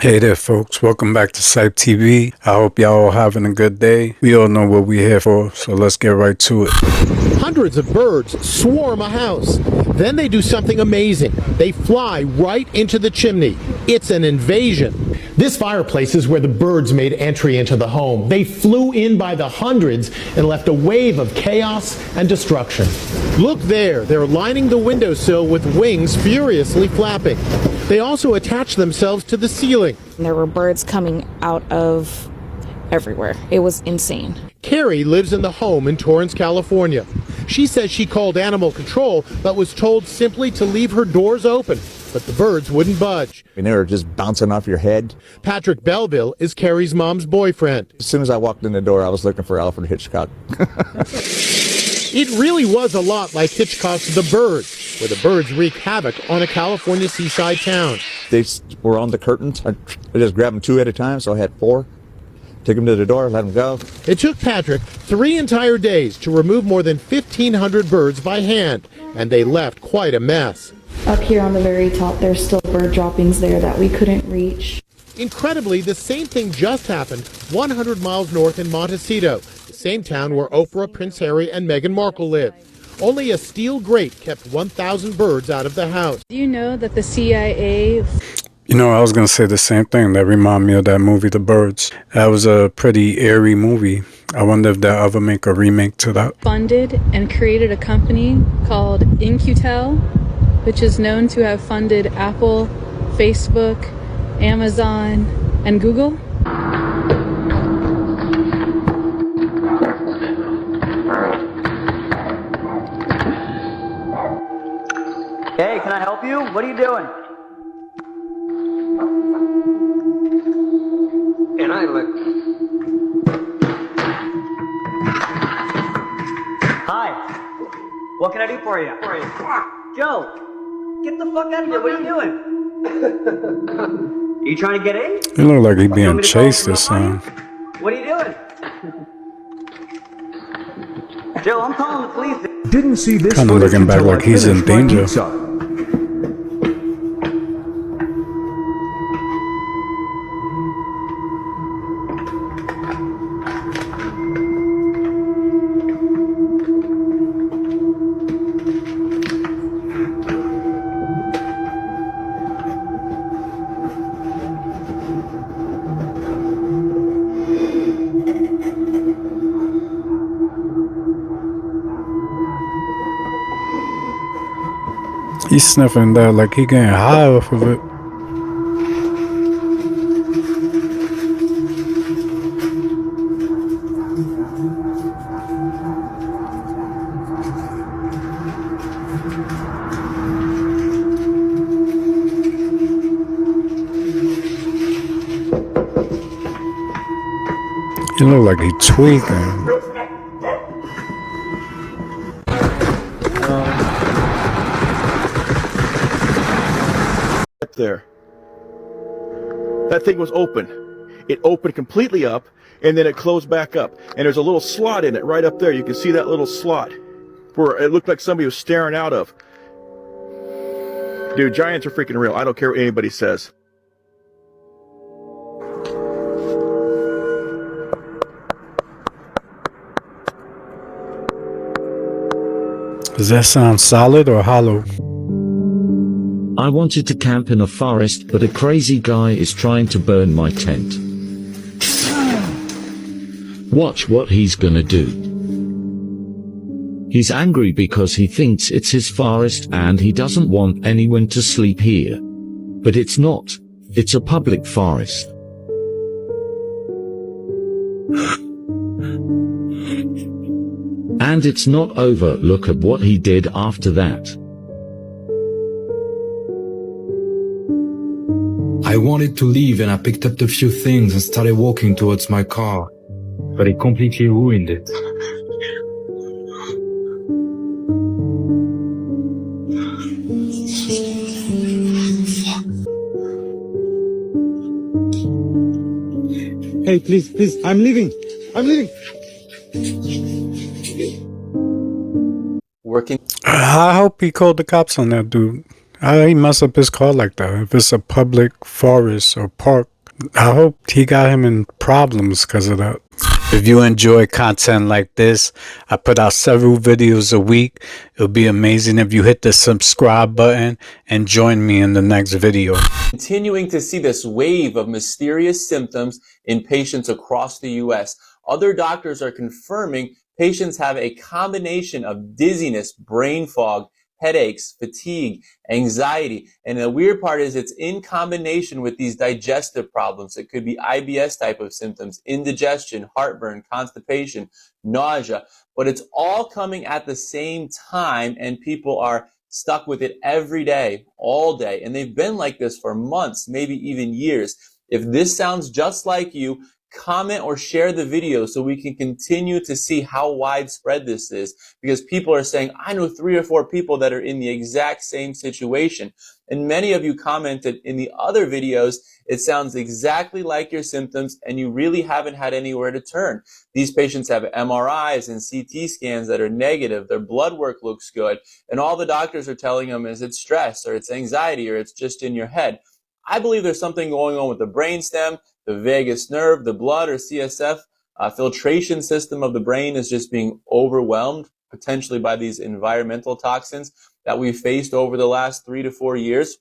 Hey there folks, welcome back to CYPTV. I hope y'all having a good day. We all know what we're here for, so let's get right to it. Hundreds of birds swarm a house. Then they do something amazing. They fly right into the chimney. It's an invasion. This fireplace is where the birds made entry into the home. They flew in by the hundreds and left a wave of chaos and destruction. Look there, they're lining the windowsill with wings furiously flapping. They also attach themselves to the ceiling. There were birds coming out of everywhere. It was insane. Carrie lives in the home in Torrance, California. She says she called animal control, but was told simply to leave her doors open. But the birds wouldn't budge. And they were just bouncing off your head. Patrick Belleville is Carrie's mom's boyfriend. As soon as I walked in the door, I was looking for Alfred Hitchcock. It really was a lot like Hitchcock's The Birds, where the birds wreak havoc on a California seaside town. They were on the curtains. I just grabbed them two at a time, so I had four. Took them to the door, let them go. It took Patrick 3 entire days to remove more than 1,500 birds by hand, and they left quite a mess. Up here on the very top, there's still bird droppings there that we couldn't reach. Incredibly, the same thing just happened 100 miles north in Montecito, the same town where Oprah, Prince Harry, and Meghan Markle live. Only a steel grate kept 1,000 birds out of the house. Do you know that the CIA... You know, I was going to say the same thing. That reminded me of that movie, The Birds. That was a pretty eerie movie. I wonder if they'll ever make a remake to that. funded and created a company called In-Q-Tel, which is known to have funded Apple, Facebook, Amazon, and Google. Hey, can I help you? What are you doing? And I look. Hi. What can I do for you? Joe, get the fuck out of here. What are you doing? Are you trying to get in? It looked like he being chased or something. What are you doing? Joe, I'm calling the police. Didn't see this Kind of looking back like he's in danger. He's sniffing that like he getting high off of it. He look like he tweaking. There. That thing was open. It opened completely up and then it closed back up. And there's a little slot in it right up there. You can see that little slot where it looked like somebody was staring out of. Dude, giants are freaking real. I don't care what anybody says. Does that sound solid or hollow? I wanted to camp in a forest, but a crazy guy is trying to burn my tent. Watch what he's gonna do. He's angry because he thinks it's his forest and he doesn't want anyone to sleep here. But it's not. It's a public forest. And it's not over. Look at what he did after that. I wanted to leave and I picked up a few things and started walking towards my car, but it completely ruined it. Hey, please, I'm leaving. Working. I hope he called the cops on that dude. How he mess up his car like that? If it's a public forest or park, I hope he got him in problems because of that. If you enjoy content like this, I put out several videos a week. It would be amazing if you hit the subscribe button and join me in the next video. Continuing to see this wave of mysterious symptoms in patients across the U.S. Other doctors are confirming patients have a combination of dizziness, brain fog, headaches, fatigue, anxiety. And the weird part is it's in combination with these digestive problems. It could be IBS type of symptoms, indigestion, heartburn, constipation, nausea, but it's all coming at the same time, and people are stuck with it every day, all day. And they've been like this for months, maybe even years. If this sounds just like you, comment or share the video so we can continue to see how widespread this is, because people are saying, I know 3 or 4 people that are in the exact same situation. And many of you commented in the other videos, it sounds exactly like your symptoms and you really haven't had anywhere to turn. These patients have MRIs and CT scans that are negative. Their blood work looks good. And all the doctors are telling them is it's stress or it's anxiety or it's just in your head. I believe there's something going on with the brainstem, the vagus nerve, the blood or CSF filtration system of the brain is just being overwhelmed, potentially by these environmental toxins that we've faced over the last 3 to 4 years.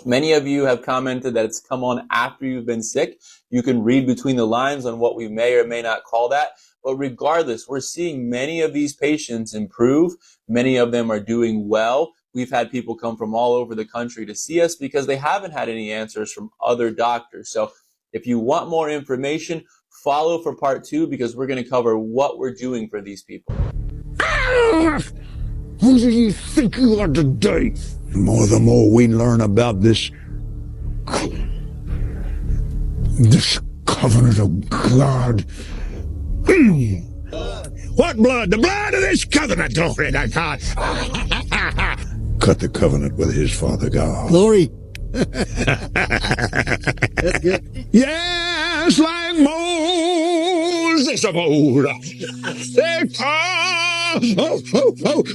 Many of you have commented that it's come on after you've been sick. You can read between the lines on what we may or may not call that. But regardless, we're seeing many of these patients improve. Many of them are doing well. We've had people come from all over the country to see us because they haven't had any answers from other doctors. So if you want more information, follow for part 2 because we're going to cover what we're doing for these people. Who do you think you are today? The more we learn about this covenant of God. What blood? The blood of this covenant, glory to God. Cut the covenant with his Father God. Glory. That's good. Yes, like Moses of old. They come,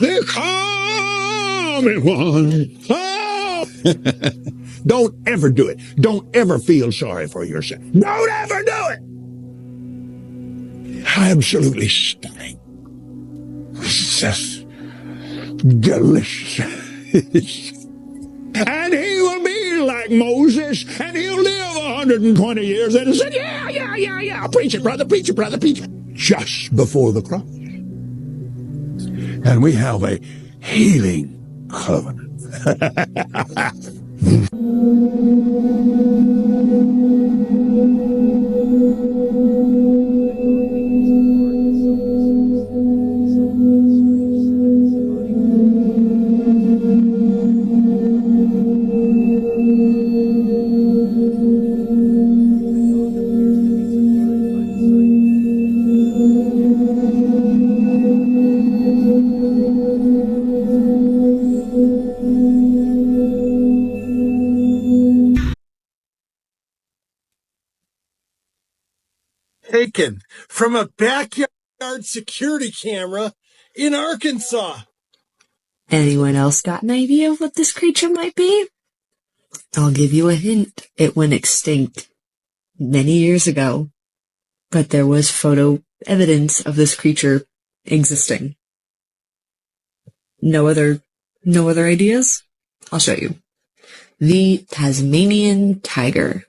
they come, one. Oh. Don't ever do it. Don't ever feel sorry for yourself. Don't ever do it. Absolutely stunning. Just delicious. And he will be like Moses, and he'll live 120 years. And he said, yeah. Preach it, brother, preach it, brother, preach it. Just before the cross. And we have a healing covenant. Taken from a backyard security camera in Arkansas. Anyone else got an idea of what this creature might be? I'll give you a hint. It went extinct many years ago, but there was photo evidence of this creature existing. No other ideas? I'll show you. The Tasmanian tiger.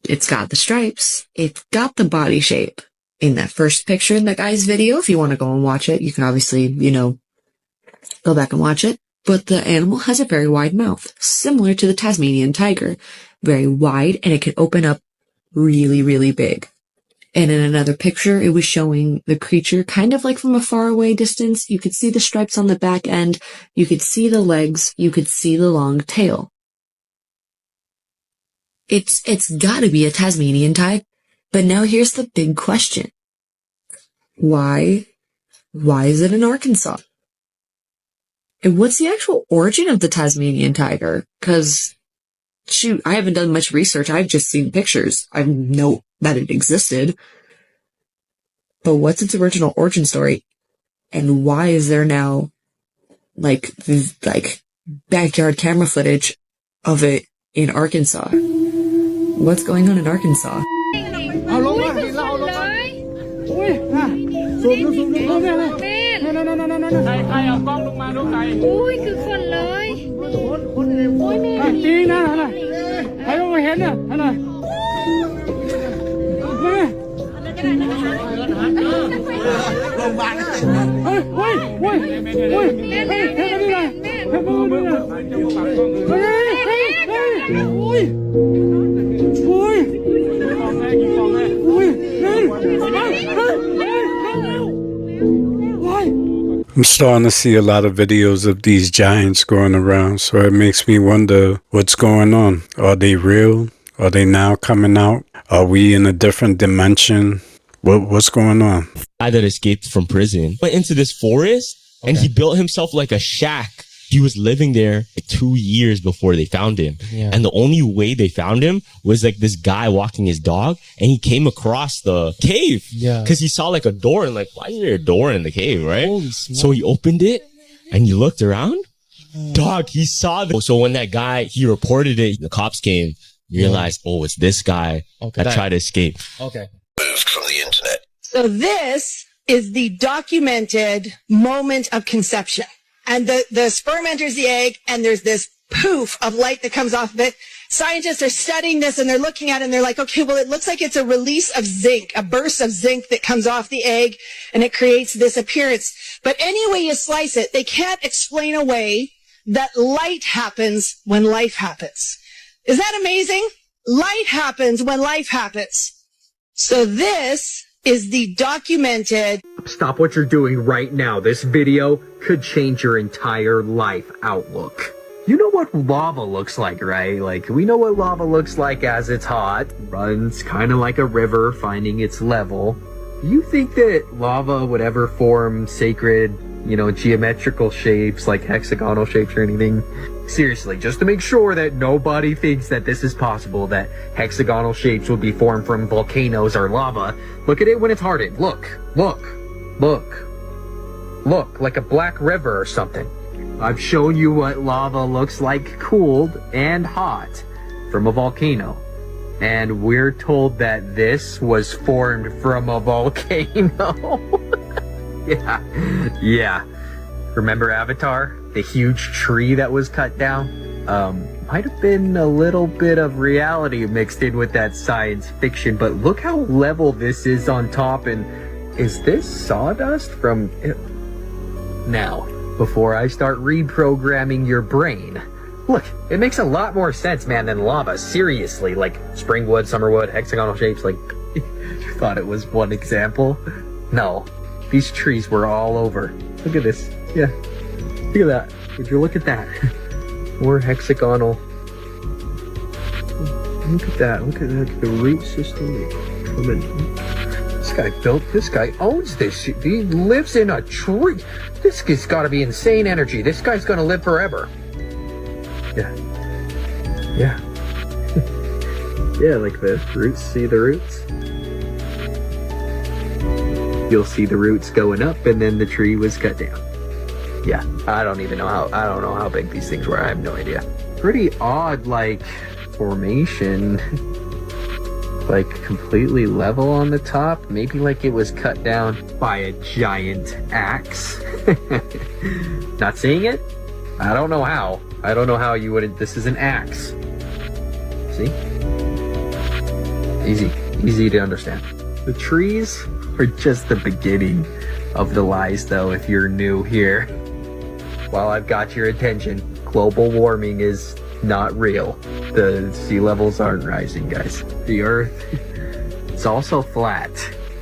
It's got the stripes. It's got the body shape. In that first picture in that guy's video, if you want to go and watch it, you can obviously, go back and watch it. But the animal has a very wide mouth, similar to the Tasmanian tiger. Very wide, and it can open up really, really big. And in another picture, it was showing the creature kind of like from a far away distance. You could see the stripes on the back end. You could see the legs. You could see the long tail. It's gotta be a Tasmanian tiger. But now here's the big question. Why is it in Arkansas? And what's the actual origin of the Tasmanian tiger? 'Cause, shoot, I haven't done much research. I've just seen pictures. I know that it existed. But what's its original origin story? And why is there now, backyard camera footage of it in Arkansas? What's going on in Arkansas? I'm starting to see a lot of videos of these giants going around, so it makes me wonder what's going on. Are they real? Are they now coming out? Are we in a different dimension? What's going on? Guy that escaped from prison went into this forest and he built himself like a shack. He was living there 2 years before they found him. Yeah. And the only way they found him was like this guy walking his dog, and he came across the cave. Yeah. Cause he saw like a door and like, why is there a door in the cave, right? So he opened it and he looked around. Dog, he saw the. So when that guy, he reported it, the cops came, realized, oh, it's this guy that tried to escape. Okay. Moved from the internet. So this is the documented moment of conception. And the sperm enters the egg, and there's this poof of light that comes off of it. Scientists are studying this, and they're looking at it, and they're like, okay, well, it looks like it's a release of zinc, a burst of zinc that comes off the egg, and it creates this appearance. But any way you slice it, they can't explain away that light happens when life happens. Is that amazing? Light happens when life happens. So this is the documented. Stop what you're doing right now. This video could change your entire life outlook. You know what lava looks like, right? Like, we know what lava looks like as it's hot. Runs kind of like a river, finding its level. You think that lava would ever form sacred, geometrical shapes, like hexagonal shapes or anything? Seriously, just to make sure that nobody thinks that this is possible, that hexagonal shapes would be formed from volcanoes or lava. Look at it when it's hardened. Look, like a black river or something. I've shown you what lava looks like cooled and hot from a volcano. And we're told that this was formed from a volcano. Yeah. Remember Avatar? The huge tree that was cut down? Might have been a little bit of reality mixed in with that science fiction, but look how level this is on top. And is this sawdust from... Now, before I start reprogramming your brain, look, it makes a lot more sense, man, than lava. Seriously, like springwood, summerwood, hexagonal shapes, like, you thought it was one example? No, these trees were all over. Look at this. Yeah, look at that. Would you look at that? More hexagonal. Look at that. Look at that. The root system. This guy owns this shit. He lives in a tree. This has got to be insane energy. This guy's going to live forever. Yeah. Yeah, like the roots. See the roots? You'll see the roots going up, and then the tree was cut down. Yeah, I don't know how big these things were. I have no idea. Pretty odd, like, formation. Like, completely level on the top. Maybe like it was cut down by a giant axe. Not seeing it? I don't know how. I don't know how you wouldn't. This is an axe. See? Easy to understand. The trees are just the beginning of the lies, though, if you're new here. While I've got your attention, global warming is not real. The sea levels aren't rising, guys. The Earth, it's also flat.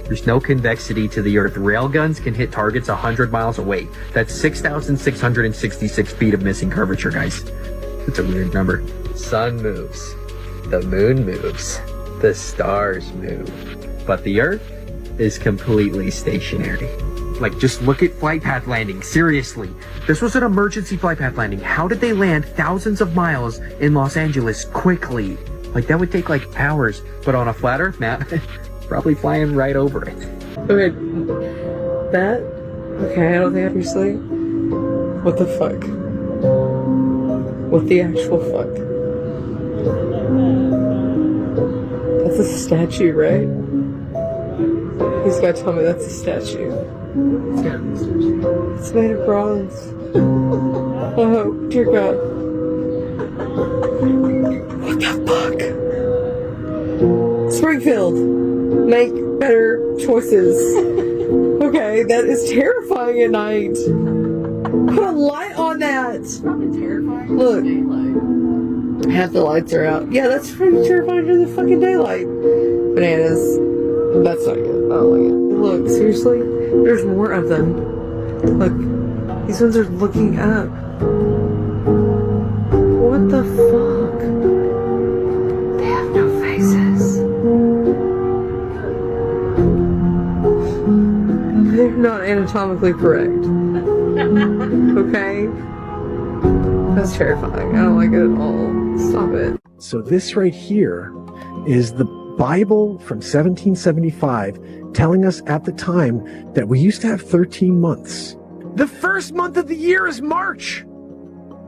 There's no convexity to the Earth. Railguns can hit targets 100 miles away. That's 6,666 feet of missing curvature, guys. That's a weird number. Sun moves. The moon moves. The stars move. But the Earth is completely stationary. Like, just look at flight path landing. Seriously. This was an emergency flight path landing. How did they land thousands of miles in Los Angeles quickly? Like, that would take, like, hours. But on a flat Earth map, probably flying right over it. Okay. That? Okay, I don't think I'm sleep. What the fuck? What the actual fuck? That's a statue, right? He's got to tell me that's a statue. It's gotta be a statue. It's made of bronze. Oh, dear God. What the fuck? Springfield, make better choices. Okay, that is terrifying at night. Put a light on that. It's probably terrifying. Look. Half the lights are out. Yeah, that's pretty terrifying during the fucking daylight. Bananas. That's not good. I don't like it. Look, seriously? There's more of them. Look. These ones are looking up. What the fuck? They have no faces. They're not anatomically correct. Okay? That's terrifying. I don't like it at all. Stop it. So this right here is the Bible from 1775 telling us at the time that we used to have 13 months. The first month of the year is March.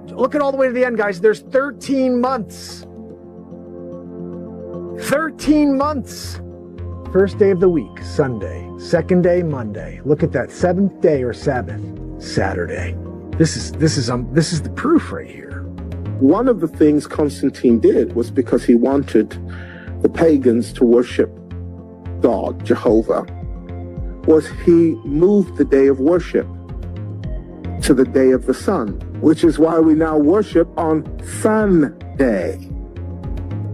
Look at all the way to the end, guys. There's 13 months. 13 months. First day of the week, Sunday. Second day, Monday. Look at that. Seventh day or Sabbath, Saturday. This is the proof right here. One of the things Constantine did was because he wanted the pagans to worship God, Jehovah, was he moved the day of worship to the day of the sun, which is why we now worship on Sunday.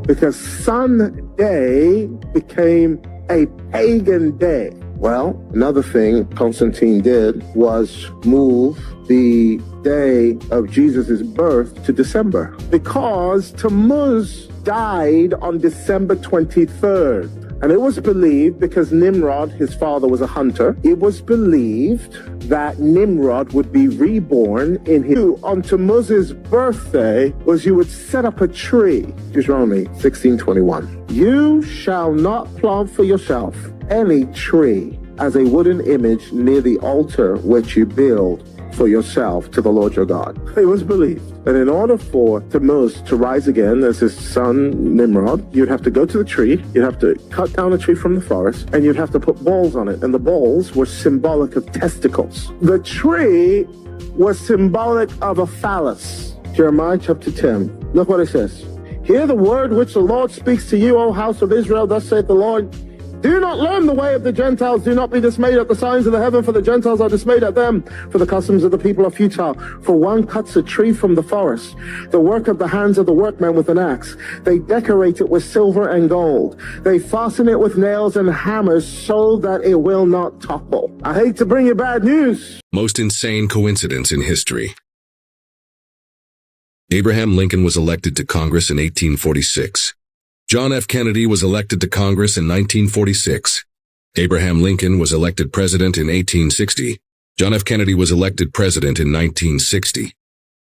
Because Sunday became a pagan day. Well, another thing Constantine did was move the day of Jesus' birth to December, because Tammuz died on December 23rd. And it was believed, because Nimrod, his father, was a hunter, it was believed that Nimrod would be reborn in his... On Tammuz's birthday was you would set up a tree. Deuteronomy 16:21. You shall not plant for yourself any tree as a wooden image near the altar which you build for yourself to the Lord your God. It was believed that in order for Tammuz to rise again as his son Nimrod, you'd have to go to the tree, you'd have to cut down a tree from the forest, and you'd have to put balls on it. And the balls were symbolic of testicles. The tree was symbolic of a phallus. Jeremiah chapter 10. Look what it says. Hear the word which the Lord speaks to you, O house of Israel. Thus saith the Lord. Do not learn the way of the Gentiles. Do not be dismayed at the signs of the heaven, for the Gentiles are dismayed at them. For the customs of the people are futile. For one cuts a tree from the forest, the work of the hands of the workmen with an axe. They decorate it with silver and gold. They fasten it with nails and hammers so that it will not topple. I hate to bring you bad news. Most insane coincidence in history. Abraham Lincoln was elected to Congress in 1846. John F. Kennedy was elected to Congress in 1946. Abraham Lincoln was elected president in 1860. John F. Kennedy was elected president in 1960.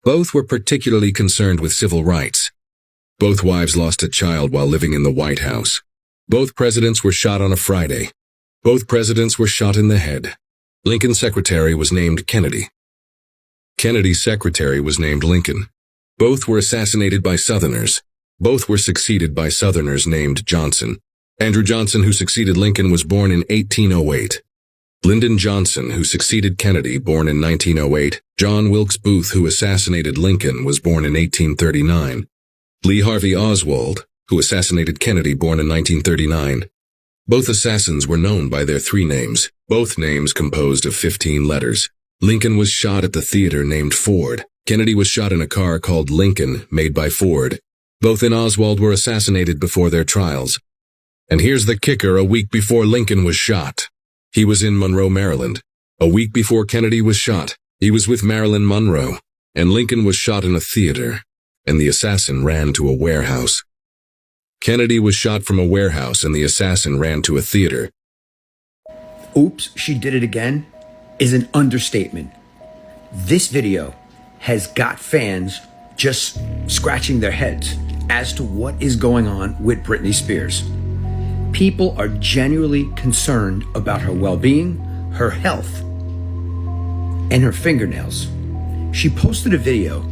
Both were particularly concerned with civil rights. Both wives lost a child while living in the White House. Both presidents were shot on a Friday. Both presidents were shot in the head. Lincoln's secretary was named Kennedy. Kennedy's secretary was named Lincoln. Both were assassinated by Southerners. Both were succeeded by Southerners named Johnson. Andrew Johnson, who succeeded Lincoln, was born in 1808. Lyndon Johnson, who succeeded Kennedy, born in 1908. John Wilkes Booth, who assassinated Lincoln, was born in 1839. Lee Harvey Oswald, who assassinated Kennedy, born in 1939. Both assassins were known by their three names, both names composed of 15 letters. Lincoln was shot at the theater named Ford. Kennedy was shot in a car called Lincoln, made by Ford. Both and Oswald were assassinated before their trials. And here's the kicker: a week before Lincoln was shot, he was in Monroe, Maryland. A week before Kennedy was shot, he was with Marilyn Monroe. And Lincoln was shot in a theater, and the assassin ran to a warehouse. Kennedy was shot from a warehouse, and the assassin ran to a theater. Oops, she did it again is an understatement. This video has got fans just scratching their heads as to what is going on with Britney Spears. People are genuinely concerned about her well-being, her health, and her fingernails. She posted a video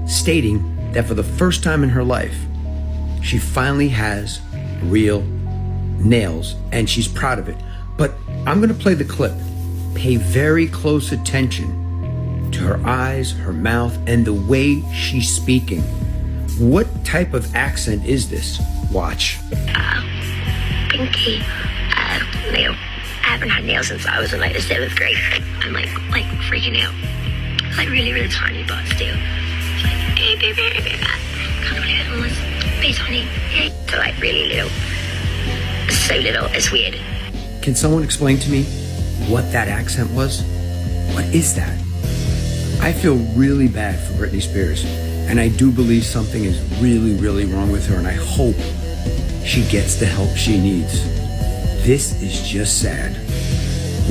stating that for the first time in her life, she finally has real nails, and she's proud of it. But I'm gonna play the clip. Pay very close attention to her eyes, her mouth, and the way she's speaking. What type of accent is this? Watch. Pinky, nail. I haven't had nails since I was in like the 7th grade. I'm like freaking out. Like really tiny, but still. It's like, hey, baby, can't believe it almost. Face honey. Hey. So like really little. So little, it's weird. Can someone explain to me what that accent was? What is that? I feel really bad for Britney Spears, and I do believe something is really wrong with her, and I hope she gets the help she needs. This is just sad.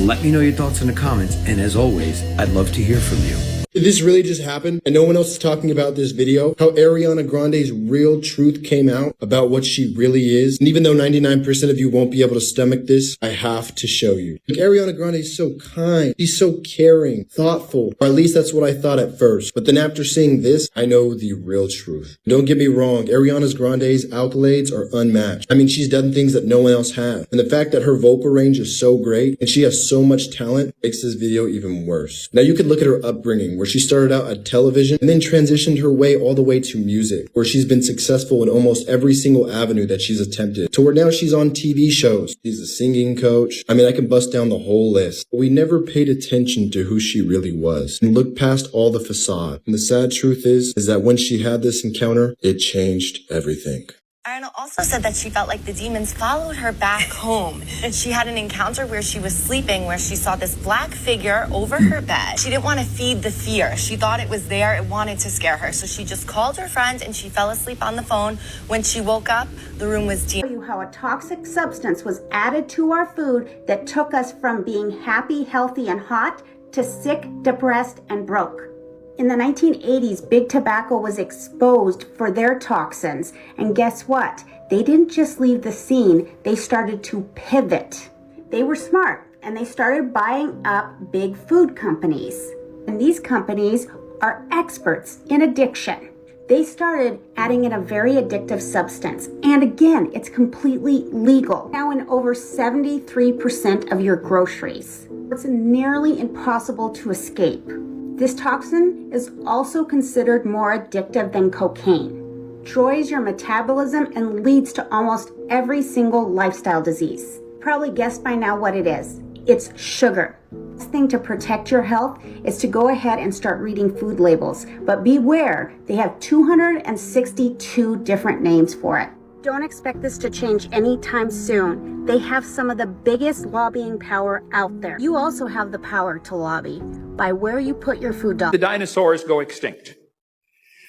Let me know your thoughts in the comments, and as always, I'd love to hear from you. Did this really just happen and no one else is talking about this video? How Ariana Grande's real truth came out about what she really is? And even though 99% of you won't be able to stomach this, I have to show you. Like, Ariana Grande is so kind. She's so caring, thoughtful. Or at least that's what I thought at first. But then after seeing this, I know the real truth. Don't get me wrong, Ariana Grande's accolades are unmatched. I mean, she's done things that no one else has. And the fact that her vocal range is so great and she has so much talent makes this video even worse. Now you could look at her upbringing, where she started out at television and then transitioned her way all the way to music, where she's been successful in almost every single avenue that she's attempted, to where now she's on TV shows. She's a singing coach. I mean, I can bust down the whole list. But we never paid attention to who she really was and looked past all the facade. And the sad truth is that when she had this encounter, it changed everything. Ariana also said that she felt like the demons followed her back home. She had an encounter where she was sleeping, where she saw this black figure over her bed. She didn't want to feed the fear. She thought it was there. It wanted to scare her. So she just called her friend and she fell asleep on the phone. When she woke up, the room was demon. You how a toxic substance was added to our food that took us from being happy, healthy, and hot to sick, depressed, and broke. In the 1980s, big tobacco was exposed for their toxins. And guess what? They didn't just leave the scene, they started to pivot. They were smart and they started buying up big food companies. And these companies are experts in addiction. They started adding in a very addictive substance. And again, it's completely legal. Now in over 73% of your groceries. It's nearly impossible to escape. This toxin is also considered more addictive than cocaine. Destroys your metabolism and leads to almost every single lifestyle disease. Probably guessed by now what it is. It's sugar. The best thing to protect your health is to go ahead and start reading food labels. But beware, they have 262 different names for it. Don't expect this to change anytime soon. They have some of the biggest lobbying power out there. You also have the power to lobby by where you put your food dollars. The dinosaurs go extinct.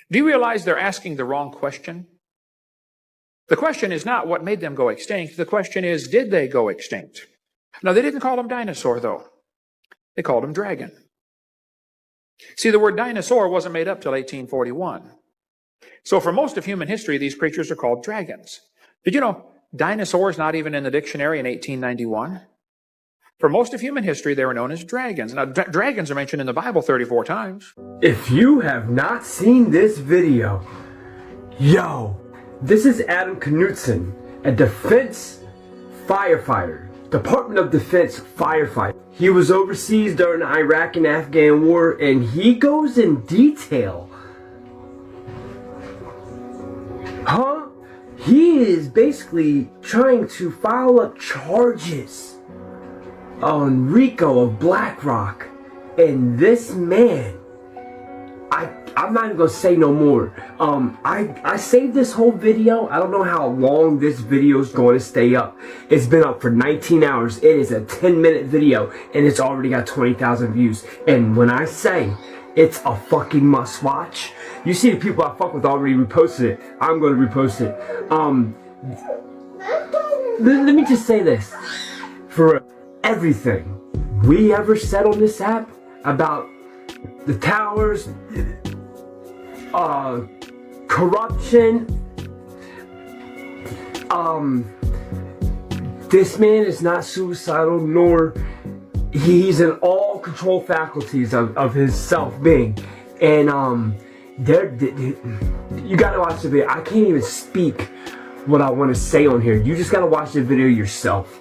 Do you realize they're asking the wrong question? The question is not what made them go extinct. The question is, did they go extinct? Now, they didn't call them dinosaur, though. They called them dragon. See, the word dinosaur wasn't made up till 1841. So for most of human history, these creatures are called dragons. Did you know dinosaurs not even in the dictionary in 1891? For most of human history, they were known as dragons. Now, dragons are mentioned in the Bible 34 times. If you have not seen this video, yo, this is Adam Knutson, a defense firefighter, Department of Defense firefighter. He was overseas during the Iraq and Afghan war, and he goes in detail. He is basically trying to file up charges on Rico of BlackRock, and this man, I'm not even gonna say no more. I saved this whole video. I don't know how long this video is going to stay up. It's been up for 19 hours. It is a 10-minute video, and it's already got 20,000 views. And when I say it's a fucking must watch, you see the people I fuck with already reposted it. I'm going to repost it. Let me just say this. For everything we ever said on this app about the towers, corruption, this man is not suicidal, nor he's in all control faculties of his self-being. And you gotta watch the video. I can't even speak what I want to say on here. You just gotta watch the video yourself.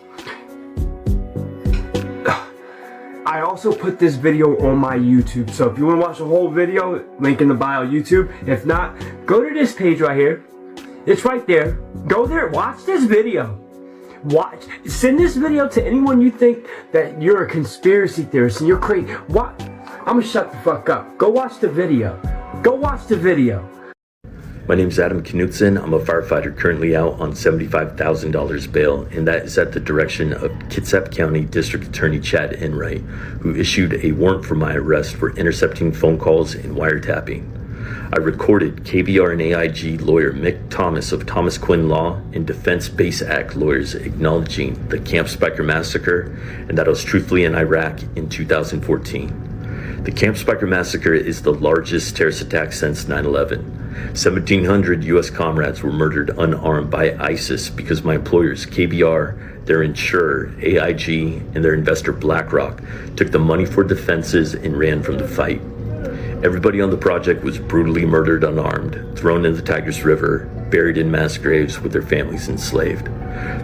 I also put this video on my YouTube, so if you want to watch the whole video, link in the bio YouTube. If not, go to this page right here. It's right there. Go there, watch this video. Send this video to anyone you think that you're a conspiracy theorist and you're crazy. What? I'm gonna shut the fuck up. Go watch the video. Go watch the video. My name is Adam Knutson. I'm a firefighter currently out on $75,000 bail, and that is at the direction of Kitsap County District Attorney Chad Enright, who issued a warrant for my arrest for intercepting phone calls and wiretapping. I recorded KBR and AIG lawyer Mick Thomas of Thomas Quinn Law and Defense Base Act lawyers acknowledging the Camp Spiker massacre and that I was truthfully in Iraq in 2014. The Camp Spiker massacre is the largest terrorist attack since 9/11. 1,700 U.S. comrades were murdered unarmed by ISIS because my employers, KBR, their insurer, AIG, and their investor, BlackRock, took the money for defenses and ran from the fight. Everybody on the project was brutally murdered unarmed, thrown in the Tigris River, buried in mass graves with their families enslaved.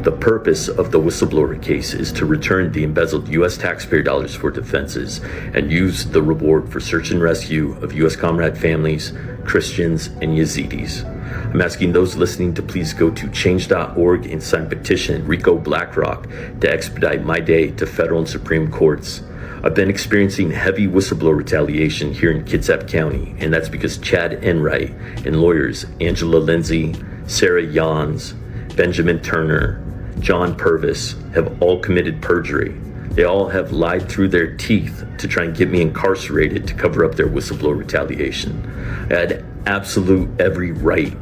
The purpose of the whistleblower case is to return the embezzled U.S. taxpayer dollars for defenses and use the reward for search and rescue of U.S. comrade families, Christians, and Yazidis. I'm asking those listening to please go to change.org and sign petition Rico BlackRock to expedite my day to federal and Supreme Courts. I've been experiencing heavy whistleblower retaliation here in Kitsap County, and that's because Chad Enright and lawyers Angela Lindsay, Sarah Yans, Benjamin Turner, John Purvis have all committed perjury. They all have lied through their teeth to try and get me incarcerated to cover up their whistleblower retaliation. I had absolute every right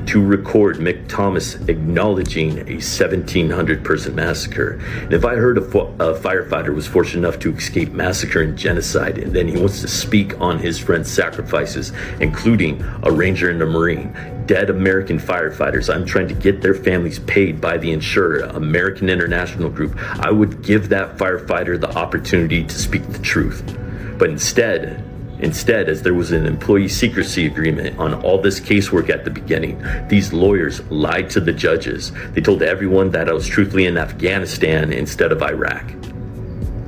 to record Mick Thomas acknowledging a 1,700 person massacre. And if I heard a firefighter was fortunate enough to escape massacre and genocide, and then he wants to speak on his friend's sacrifices, including a Ranger and a Marine, dead American firefighters, I'm trying to get their families paid by the insurer, American International Group, I would give that firefighter the opportunity to speak the truth. But instead, as there was an employee secrecy agreement on all this casework at the beginning, these lawyers lied to the judges. They told everyone that I was truthfully in Afghanistan instead of Iraq.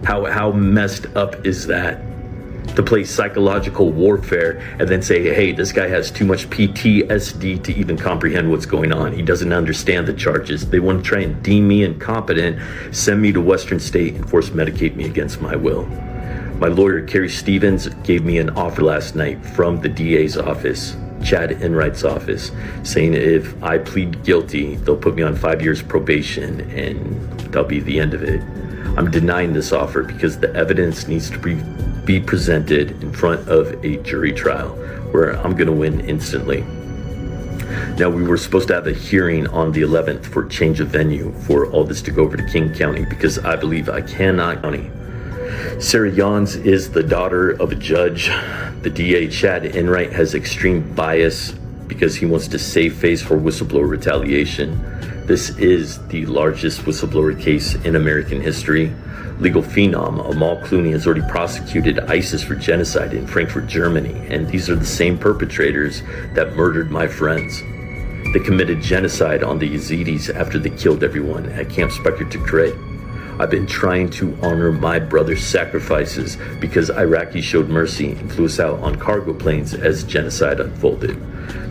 How messed up is that? To play psychological warfare and then say, hey, this guy has too much PTSD to even comprehend what's going on. He doesn't understand the charges. They want to try and deem me incompetent, send me to Western State, and force medicate me against my will. My lawyer, Kerry Stevens, gave me an offer last night from the DA's office, Chad Enright's office, saying if I plead guilty, they'll put me on 5 years probation and that'll be the end of it. I'm denying this offer because the evidence needs to be presented in front of a jury trial where I'm going to win instantly. Now, we were supposed to have a hearing on the 11th for change of venue for all this to go over to King County because I believe I cannot county. Sarah Yans is the daughter of a judge. The DA, Chad Enright, has extreme bias because he wants to save face for whistleblower retaliation. This is the largest whistleblower case in American history. Legal phenom Amal Clooney has already prosecuted ISIS for genocide in Frankfurt, Germany, and these are the same perpetrators that murdered my friends. They committed genocide on the Yazidis after they killed everyone at Camp Spiker Tikrit. I've been trying to honor my brother's sacrifices because Iraqis showed mercy and flew us out on cargo planes as genocide unfolded.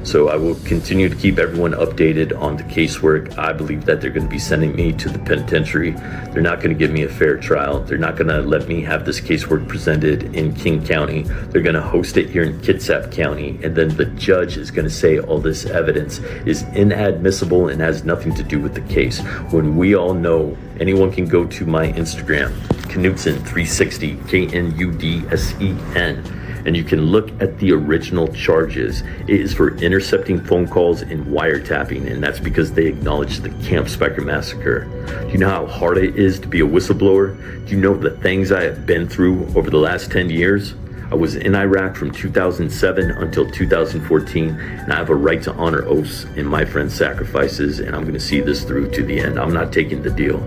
So I will continue to keep everyone updated on the casework. I believe that they're going to be sending me to the penitentiary. They're not going to give me a fair trial. They're not going to let me have this casework presented in King County. They're going to host it here in Kitsap County. And then the judge is going to say all this evidence is inadmissible and has nothing to do with the case. When we all know, anyone can go to my Instagram, Knudsen360, Knudsen, and you can look at the original charges. It is for intercepting phone calls and wiretapping, and that's because they acknowledged the Camp Spiker massacre. Do you know how hard it is to be a whistleblower? Do you know the things I have been through over the last 10 years? I was in Iraq from 2007 until 2014, and I have a right to honor oaths in my friends' sacrifices, and I'm going to see this through to the end. I'm not taking the deal.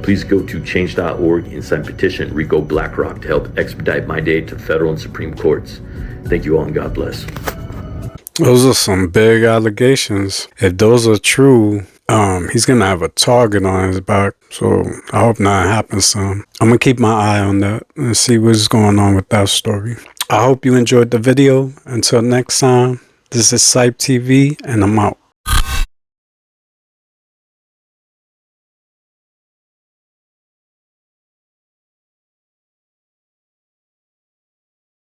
Please go to change.org and sign petition Rico BlackRock to help expedite my day to federal and Supreme Courts. Thank you all, and God bless. Those are some big allegations. If those are true, he's gonna have a target on his back. So I hope nothing happens to him. I'm gonna keep my eye on that and see what's going on with that story. I hope you enjoyed the video. Until next time, this is CYPTV and I'm out.